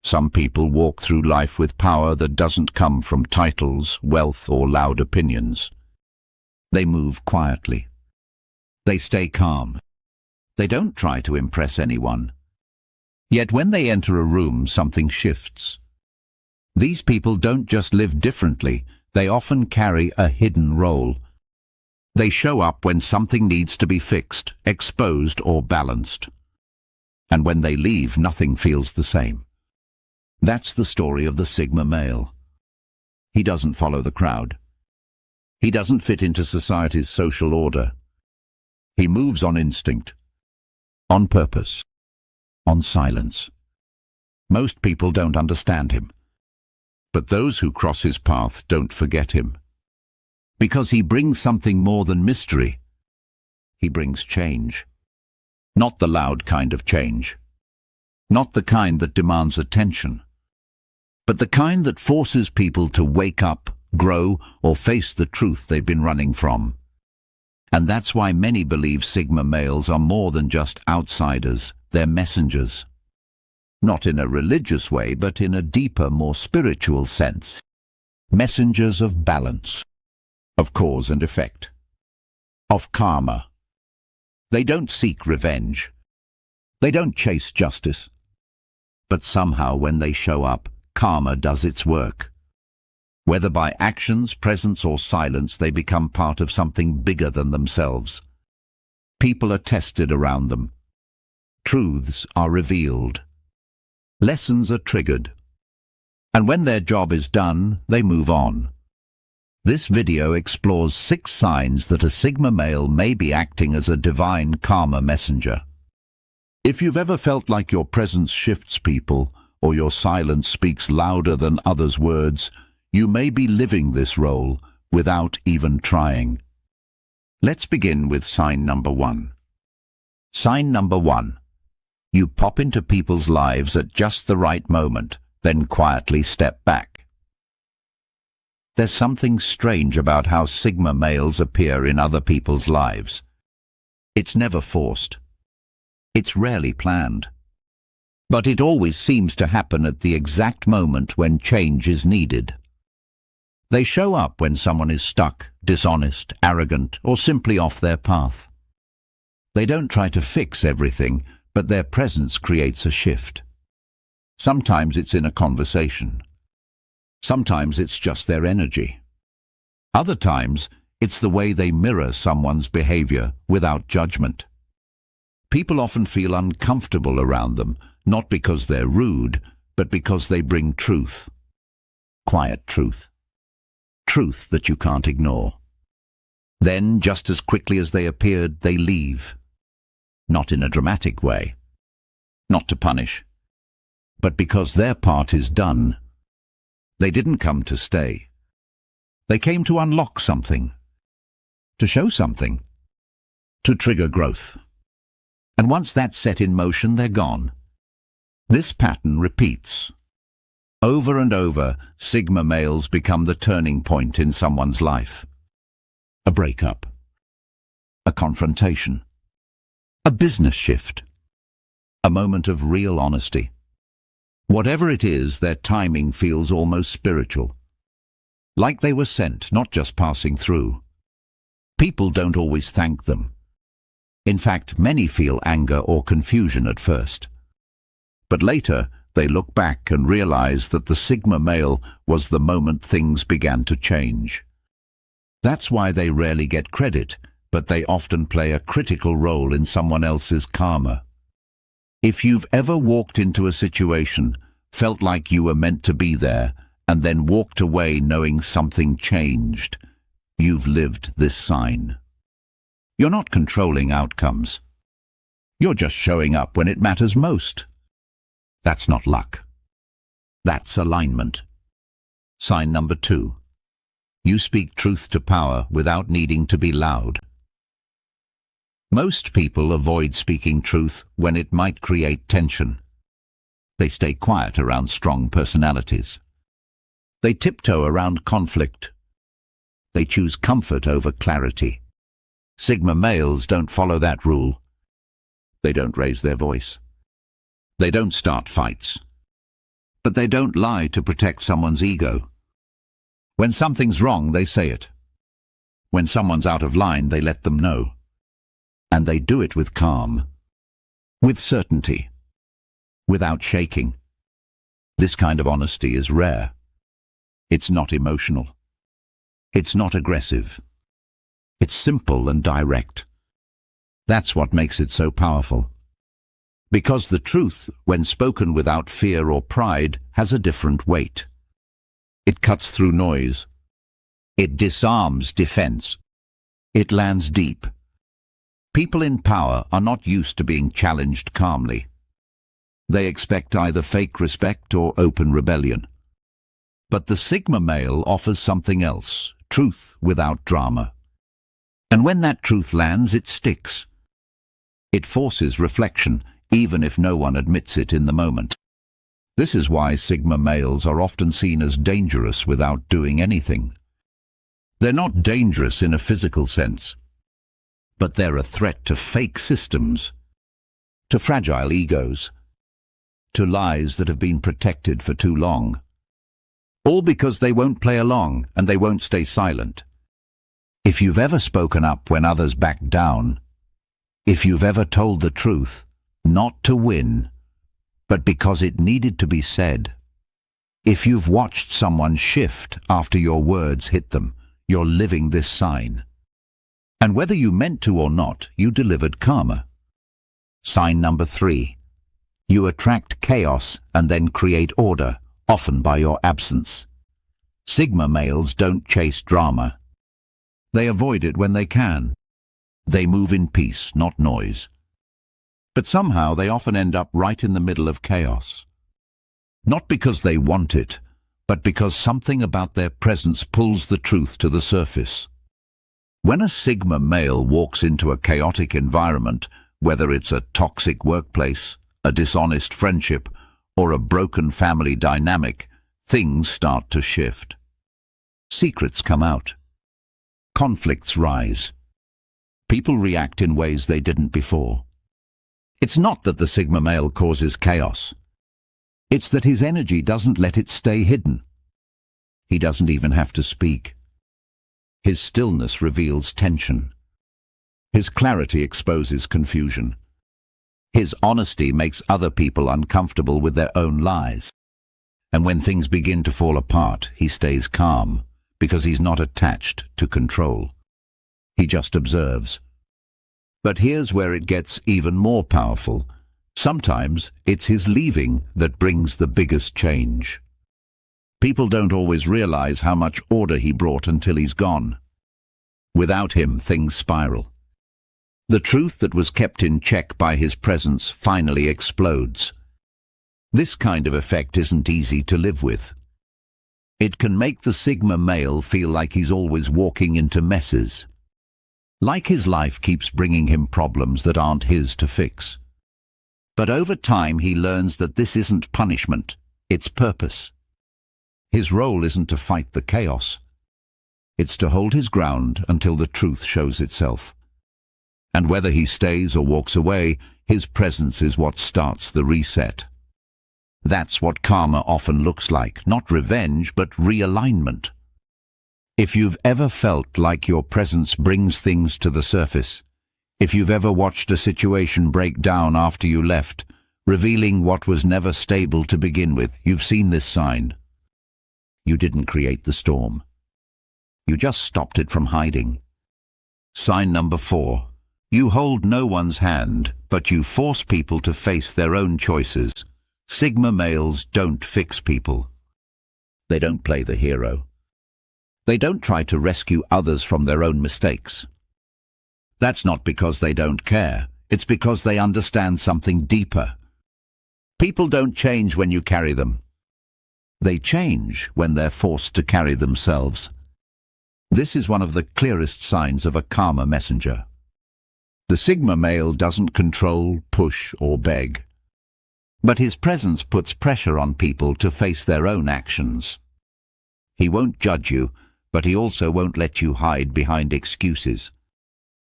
Some people walk through life with power that doesn't come from titles, wealth, or loud opinions. They move quietly. They stay calm. They don't try to impress anyone. Yet when they enter a room, something shifts. These people don't just live differently, they often carry a hidden role. They show up when something needs to be fixed, exposed, or balanced. And when they leave, nothing feels the same. That's the story of the Sigma male. He doesn't follow the crowd. He doesn't fit into society's social order. He moves on instinct, on purpose, on silence. Most people don't understand him. But those who cross his path don't forget him. Because he brings something more than mystery. He brings change. Not the loud kind of change. Not the kind that demands attention. But the kind that forces people to wake up, grow, or face the truth they've been running from. And that's why many believe Sigma males are more than just outsiders, they're messengers. Not in a religious way, but in a deeper, more spiritual sense. Messengers of balance, of cause and effect, of karma. They don't seek revenge. They don't chase justice. But somehow when they show up, karma does its work. Whether by actions, presence, or silence, they become part of something bigger than themselves. People are tested around them. Truths are revealed. Lessons are triggered. And when their job is done, they move on. This video explores 6 signs that a Sigma male may be acting as a divine karma messenger. If you've ever felt like your presence shifts people, or your silence speaks louder than others' words, you may be living this role without even trying. Let's begin with sign number 1. Sign number 1. You pop into people's lives at just the right moment, then quietly step back. There's something strange about how Sigma males appear in other people's lives. It's never forced. It's rarely planned. But it always seems to happen at the exact moment when change is needed. They show up when someone is stuck, dishonest, arrogant, or simply off their path. They don't try to fix everything, but their presence creates a shift. Sometimes it's in a conversation. Sometimes it's just their energy. Other times, it's the way they mirror someone's behavior without judgment. People often feel uncomfortable around them, not because they're rude, but because they bring truth. Quiet truth. Truth that you can't ignore. Then, just as quickly as they appeared, they leave. Not in a dramatic way. Not to punish. But because their part is done. They didn't come to stay. They came to unlock something. To show something. To trigger growth. And once that's set in motion, they're gone. This pattern repeats. Over and over, Sigma males become the turning point in someone's life. A breakup. A confrontation. A business shift. A moment of real honesty. Whatever it is, their timing feels almost spiritual. Like they were sent, not just passing through. People don't always thank them. In fact, many feel anger or confusion at first. But later, they look back and realize that the Sigma male was the moment things began to change. That's why they rarely get credit, but they often play a critical role in someone else's karma. If you've ever walked into a situation, felt like you were meant to be there, and then walked away knowing something changed, you've lived this sign. You're not controlling outcomes. You're just showing up when it matters most. That's not luck. That's alignment. Sign number 2. You speak truth to power without needing to be loud. Most people avoid speaking truth when it might create tension. They stay quiet around strong personalities. They tiptoe around conflict. They choose comfort over clarity. Sigma males don't follow that rule. They don't raise their voice. They don't start fights. But they don't lie to protect someone's ego. When something's wrong, they say it. When someone's out of line, they let them know. And they do it with calm, with certainty, without shaking. This kind of honesty is rare. It's not emotional. It's not aggressive. It's simple and direct. That's what makes it so powerful. Because the truth, when spoken without fear or pride, has a different weight. It cuts through noise. It disarms defense. It lands deep. People in power are not used to being challenged calmly. They expect either fake respect or open rebellion. But the Sigma male offers something else, truth without drama. And when that truth lands, it sticks. It forces reflection, even if no one admits it in the moment. This is why Sigma males are often seen as dangerous without doing anything. They're not dangerous in a physical sense, but they're a threat to fake systems, to fragile egos, to lies that have been protected for too long. All because they won't play along and they won't stay silent. If you've ever spoken up when others backed down, if you've ever told the truth, not to win, but because it needed to be said, if you've watched someone shift after your words hit them, you're living this sign. And whether you meant to or not, you delivered karma. Sign number 3. You attract chaos and then create order, often by your absence. Sigma males don't chase drama. They avoid it when they can. They move in peace, not noise. But somehow they often end up right in the middle of chaos. Not because they want it, but because something about their presence pulls the truth to the surface. When a Sigma male walks into a chaotic environment, whether it's a toxic workplace, a dishonest friendship, or a broken family dynamic, things start to shift. Secrets come out. Conflicts rise. People react in ways they didn't before. It's not that the Sigma male causes chaos. It's that his energy doesn't let it stay hidden. He doesn't even have to speak. His stillness reveals tension. His clarity exposes confusion. His honesty makes other people uncomfortable with their own lies. And when things begin to fall apart, he stays calm, because he's not attached to control. He just observes. But here's where it gets even more powerful. Sometimes it's his leaving that brings the biggest change. People don't always realize how much order he brought until he's gone. Without him, things spiral. The truth that was kept in check by his presence finally explodes. This kind of effect isn't easy to live with. It can make the Sigma male feel like he's always walking into messes. Like his life keeps bringing him problems that aren't his to fix. But over time he learns that this isn't punishment, it's purpose. His role isn't to fight the chaos. It's to hold his ground until the truth shows itself. And whether he stays or walks away, his presence is what starts the reset. That's what karma often looks like, not revenge, but realignment. If you've ever felt like your presence brings things to the surface, if you've ever watched a situation break down after you left, revealing what was never stable to begin with, you've seen this sign. You didn't create the storm. You just stopped it from hiding. Sign number 4. You hold no one's hand, but you force people to face their own choices. Sigma males don't fix people. They don't play the hero. They don't try to rescue others from their own mistakes. That's not because they don't care. It's because they understand something deeper. People don't change when you carry them. They change when they're forced to carry themselves. This is one of the clearest signs of a karma messenger. The Sigma male doesn't control, push, or beg. But his presence puts pressure on people to face their own actions. He won't judge you, but he also won't let you hide behind excuses.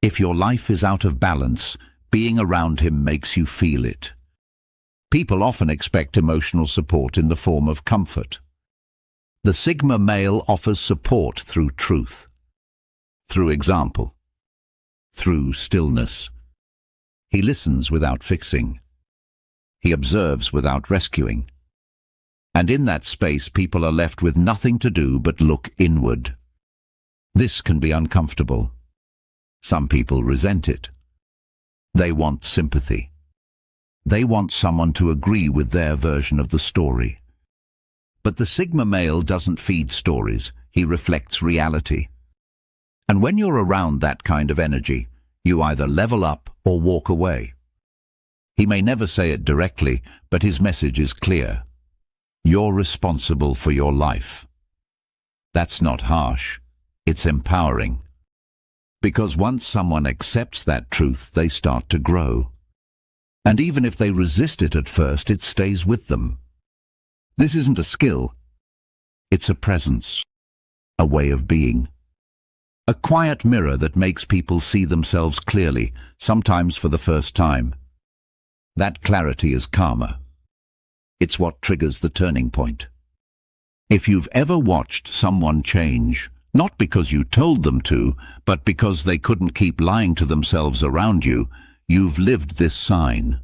If your life is out of balance, being around him makes you feel it. People often expect emotional support in the form of comfort. The Sigma male offers support through truth, through example, through stillness. He listens without fixing. He observes without rescuing. And in that space, people are left with nothing to do but look inward. This can be uncomfortable. Some people resent it. They want sympathy. They want someone to agree with their version of the story. But the Sigma male doesn't feed stories, he reflects reality. And when you're around that kind of energy, you either level up or walk away. He may never say it directly, but his message is clear. You're responsible for your life. That's not harsh, it's empowering. Because once someone accepts that truth, they start to grow. And even if they resist it at first, it stays with them. This isn't a skill. It's a presence, a way of being. A quiet mirror that makes people see themselves clearly, sometimes for the first time. That clarity is karma. It's what triggers the turning point. If you've ever watched someone change, not because you told them to, but because they couldn't keep lying to themselves around you, you've lived this sign.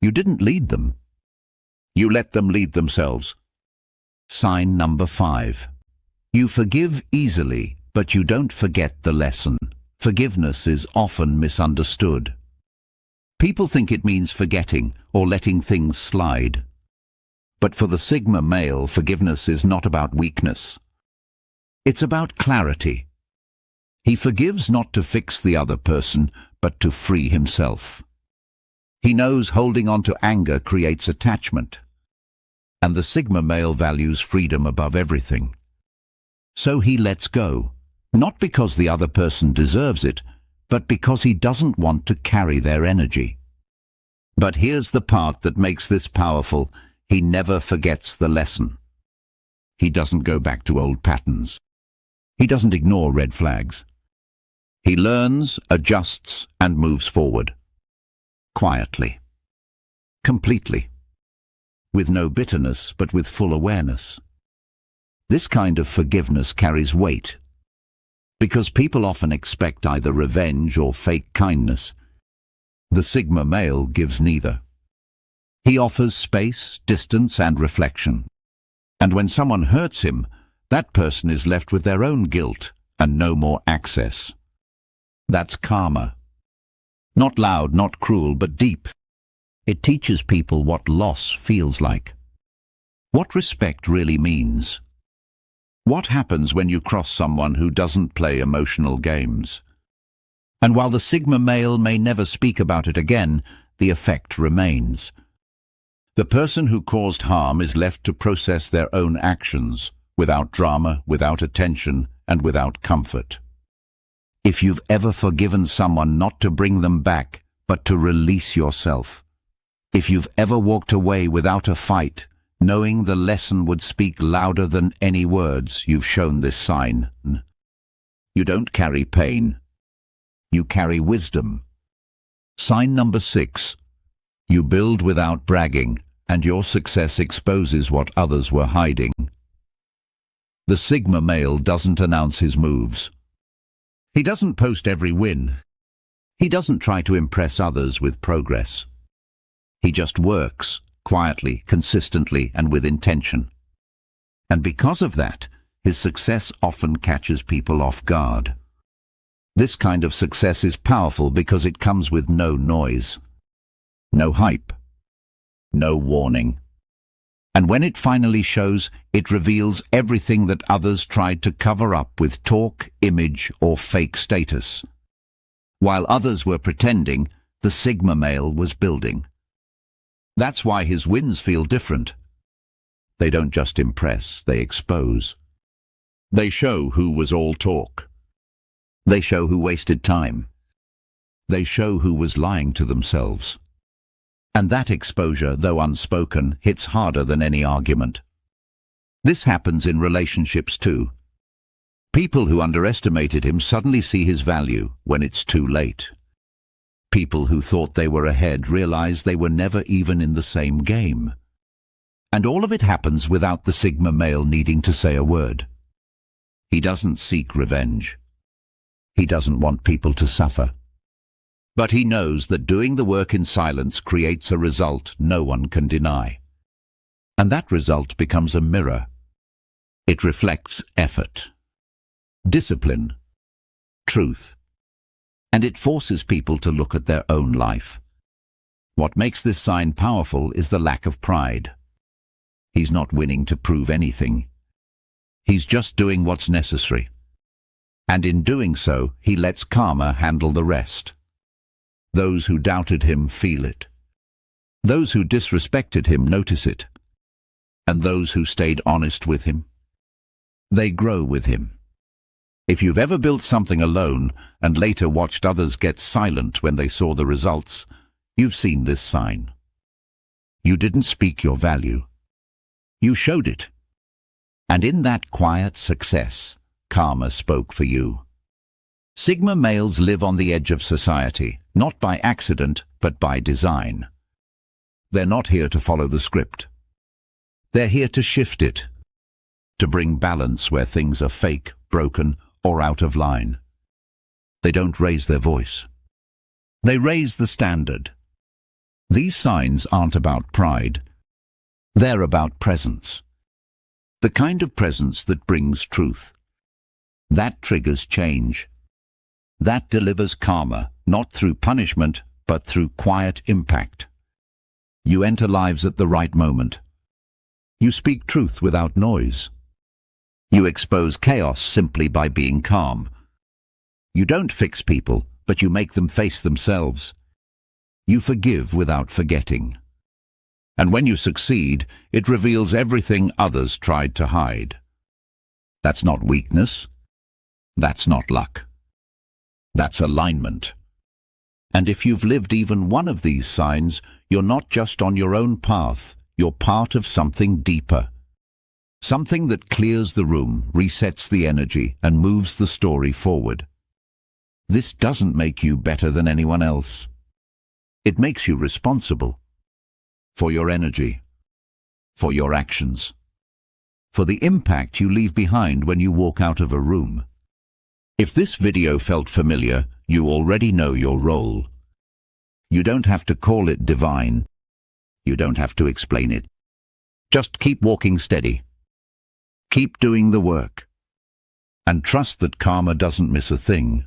You didn't lead them. You let them lead themselves. Sign number 5. You forgive easily, but you don't forget the lesson. Forgiveness is often misunderstood. People think it means forgetting or letting things slide. But for the Sigma male, forgiveness is not about weakness. It's about clarity. He forgives not to fix the other person, but to free himself. He knows holding on to anger creates attachment. And the Sigma male values freedom above everything. So he lets go, not because the other person deserves it, but because he doesn't want to carry their energy. But here's the part that makes this powerful. He never forgets the lesson. He doesn't go back to old patterns. He doesn't ignore red flags. He learns, adjusts, and moves forward. Quietly. Completely. With no bitterness, but with full awareness. This kind of forgiveness carries weight, because people often expect either revenge or fake kindness. The Sigma male gives neither. He offers space, distance, and reflection. And when someone hurts him, that person is left with their own guilt and no more access. That's karma. Not loud, not cruel, but deep. It teaches people what loss feels like. What respect really means. What happens when you cross someone who doesn't play emotional games? And while the Sigma male may never speak about it again, the effect remains. The person who caused harm is left to process their own actions, without drama, without attention, and without comfort. If you've ever forgiven someone, not to bring them back, but to release yourself. If you've ever walked away without a fight, knowing the lesson would speak louder than any words, you've shown this sign. You don't carry pain. You carry wisdom. Sign number 6. You build without bragging, and your success exposes what others were hiding. The Sigma male doesn't announce his moves. He doesn't post every win. He doesn't try to impress others with progress. He just works, quietly, consistently, and with intention. And because of that, his success often catches people off guard. This kind of success is powerful because it comes with no noise, no hype, no warning. And when it finally shows, it reveals everything that others tried to cover up with talk, image, or fake status. While others were pretending, the Sigma male was building. That's why his wins feel different. They don't just impress, they expose. They show who was all talk. They show who wasted time. They show who was lying to themselves. And that exposure, though unspoken, hits harder than any argument. This happens in relationships too. People who underestimated him suddenly see his value when it's too late. People who thought they were ahead realize they were never even in the same game. And all of it happens without the Sigma male needing to say a word. He doesn't seek revenge. He doesn't want people to suffer. But he knows that doing the work in silence creates a result no one can deny. And that result becomes a mirror. It reflects effort, discipline, truth, and it forces people to look at their own life. What makes this sign powerful is the lack of pride. He's not winning to prove anything. He's just doing what's necessary. And in doing so, he lets karma handle the rest. Those who doubted him feel it. Those who disrespected him notice it. And those who stayed honest with him, they grow with him. If you've ever built something alone and later watched others get silent when they saw the results, you've seen this sign. You didn't speak your value. You showed it. And in that quiet success, karma spoke for you. Sigma males live on the edge of society, not by accident, but by design. They're not here to follow the script. They're here to shift it, to bring balance where things are fake, broken, or out of line. They don't raise their voice. They raise the standard. These signs aren't about pride. They're about presence. The kind of presence that brings truth. That triggers change. That delivers karma, not through punishment, but through quiet impact. You enter lives at the right moment. You speak truth without noise. You expose chaos simply by being calm. You don't fix people, but you make them face themselves. You forgive without forgetting. And when you succeed, it reveals everything others tried to hide. That's not weakness. That's not luck. That's alignment. And if you've lived even one of these signs, you're not just on your own path. You're part of something deeper. Something that clears the room, resets the energy, and moves the story forward. This doesn't make you better than anyone else. It makes you responsible for your energy, for your actions, for the impact you leave behind when you walk out of a room. If this video felt familiar, you already know your role. You don't have to call it divine. You don't have to explain it. Just keep walking steady. Keep doing the work. And trust that karma doesn't miss a thing.